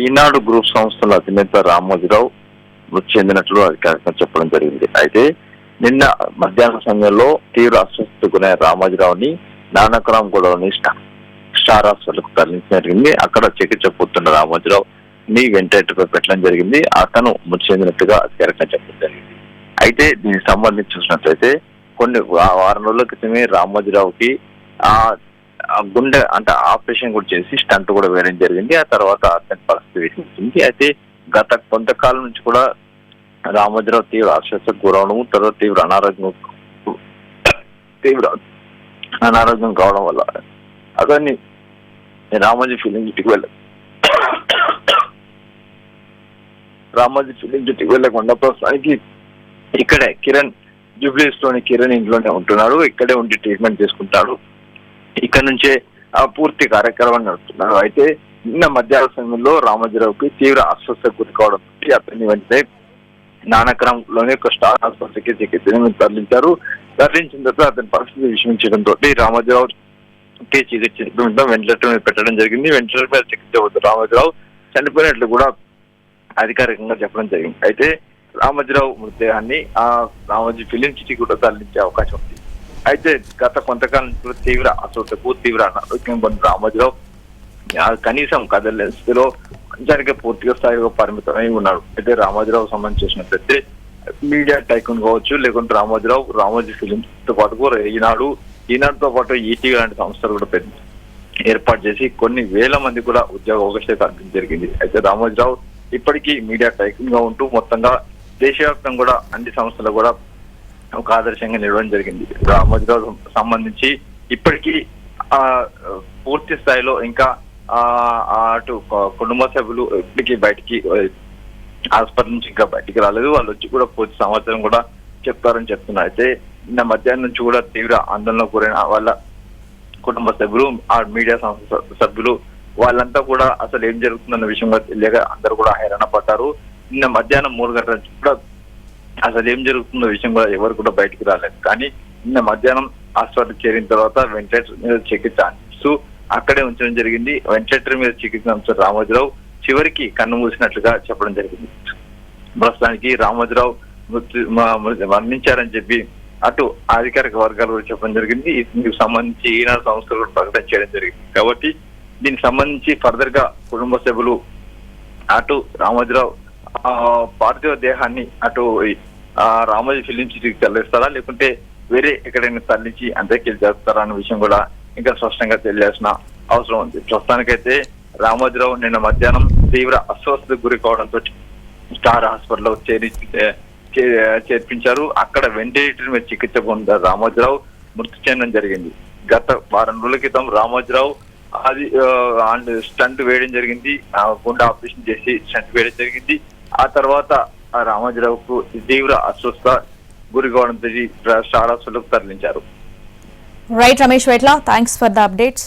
ఈనాడు group సంస్థల అధినేత రామోజీరావు మృతి చెందినట్లు అధికారికంగా చెప్పడం జరిగింది. అయితే నిన్న మధ్యాహ్న సమయంలో తీవ్ర అస్వస్థతకు గురైన రామోజీరావుని నానక్రామ్ గూడలోని స్టార్ హాస్పిటల్కు తరలించడం జరిగింది. అక్కడ చికిత్స పొందుతున్న రామోజీరావు ని వెంటిలేటర్పై పెట్టడం జరిగింది. అతను మృతి చెందినట్టుగా అధికారికంగా చెప్పడం జరిగింది. అయితే దీనికి సంబంధించి చూసినట్లయితే కొన్ని వారం రోజుల క్రితమే రామోజీరావుకి గుండె అంటే ఆపరేషన్ కూడా చేసి స్టంట్ కూడా వేయడం జరిగింది. ఆ తర్వాత అతని పరిస్థితి విషమించింది. అయితే గత కొంతకాలం నుంచి కూడా రామోజీరావు తీవ్ర అస్వస్థతకు గురవడం, తర్వాత తీవ్ర అనారోగ్యం కావడం వల్ల అతన్ని రామోజీ ఫిలిం సిటీకి వెళ్ళకుండా ప్రస్తుతానికి ఇక్కడే జూబ్లీస్ లోని కిరణ్ ఇంట్లోనే ఉంటున్నాడు. ఇక్కడే ఉండి ట్రీట్మెంట్ చేసుకుంటాడు. ఇక్కడ నుంచే పూర్తి కార్యక్రమాన్ని నడుపుతున్నారు. అయితే నిన్న మధ్యాహ్న సమయంలో రామోజీరావుకి తీవ్ర అస్వస్థతకు గురి కావడం అతన్ని వెంటనే నానక్రామ్ లోని ఒక స్టార్ ఆసుపత్రికి చికిత్స తరలించారు. తరలించిన తర్వాత అతని పరిస్థితి విషమించడంతో రామోజీరావు చికిత్స వెంటిలేటర్ మీద పెట్టడం జరిగింది. వెంటిలేటర్ మీద చికిత్స అవుతుంది రామోజీరావు చనిపోయినట్లు కూడా అధికారికంగా చెప్పడం జరిగింది. అయితే రామోజీరావు మృతదేహాన్ని రామోజీ ఫిలిం సిటీ కూడా తరలించే అవకాశం ఉంది. అయితే గత కొంతకాలం నుంచి తీవ్ర అస్వస్థతకు తీవ్ర అనారోగ్యం పొందిన రామోజీరావు కనీసం కదలే స్థితిలో మంచానికే పూర్తిగా స్థాయిలో పరిమితమై ఉన్నాడు. అయితే రామోజీరావు సంబంధించి చూసినట్లయితే మీడియా టైకూన్ కావచ్చు, లేకుంటే రామోజీ ఫిలిమ్స్ తో పాటు ఈనాడుతో పాటు ఈటీవీ లాంటి సంస్థలు కూడా ఏర్పాటు చేసి కొన్ని వేల మంది కూడా ఉద్యోగ అవకాశాలు కల్పించడం జరిగింది. అయితే రామోజీరావు ఇప్పటికీ మీడియా టైకూన్ గా ఉంటూ మొత్తంగా దేశవ్యాప్తంగా కూడా అన్ని సంస్థలు కూడా ఒక ఆదర్శంగా నిలవడం జరిగింది. రామోజీరావు సంబంధించి ఇప్పటికీ పూర్తి స్థాయిలో ఇంకా అటు కుటుంబ సభ్యులు ఇప్పటికీ బయటికి హాస్పిటల్ నుంచి ఇంకా బయటికి రాలేదు. వాళ్ళు వచ్చి కూడా పూర్తి సమాచారం కూడా చెప్తారని చెప్తున్నారు. అయితే నిన్న మధ్యాహ్నం నుంచి కూడా తీవ్ర ఆందోళనకు గురైన వాళ్ళ కుటుంబ సభ్యులు, ఆ మీడియా సంస్థ సభ్యులు వాళ్ళంతా కూడా అసలు ఏం జరుగుతుందన్న విషయంగా తెలియక అందరూ కూడా హైరాణ పడ్డారు. నిన్న మధ్యాహ్నం 3 గంటల నుంచి కూడా అసలు ఏం జరుగుతుందో విషయం కూడా ఎవరు కూడా బయటికి రాలేదు. కానీ నిన్న మధ్యాహ్నం హాస్పిటల్ చేరిన తర్వాత వెంటిలేటర్ మీద చికిత్స అందిస్తూ అక్కడే ఉంచడం జరిగింది. వెంటిలేటర్ మీద చికిత్స అందించిన రామోజీరావు చివరికి కన్ను మూసినట్లుగా చెప్పడం జరిగింది. ప్రస్తుతానికి రామోజీరావు మరణించారని చెప్పి అటు అధికారిక వర్గాలు కూడా చెప్పడం జరిగింది. దీనికి సంబంధించి ఈనాడు సంస్థలు కూడా ప్రకటన చేయడం జరిగింది. కాబట్టి దీనికి సంబంధించి ఫర్దర్ గా కుటుంబ సభ్యులు అటు రామోజీరావు పార్థివ దేహాన్ని అటు రామోజీ ఫిలిం సిటీకి తరలిస్తారా, లేకుంటే వేరే ఎక్కడైనా తరలించి అంత్యక్రియలు జరుపుతారా అనే విషయం కూడా ఇంకా స్పష్టంగా తెలియాల్సిన అవసరం ఉంది. ప్రస్తుతానికైతే రామోజీరావు నిన్న మధ్యాహ్నం తీవ్ర అస్వస్థతకు గురి కావడంతో స్టార్ హాస్పిటల్లో చేర్పించారు. అక్కడ వెంటిలేటర్ మీద చికిత్స పొందిన రామోజీరావు మృతి చెందడం జరిగింది. గత వారం రోజుల క్రితం రామోజీరావు స్టంట్ వేయడం జరిగింది. గుండె ఆపరేషన్ చేసి స్టంట్ వేయడం జరిగింది. ఆ తర్వాత రామోజీరావుకు తీవ్ర అస్వస్థ గురి కావడంతో స్టార్ హాస్పిటల్కు తరలించారు. Right Ramesh వెట్ల, thanks for the updates.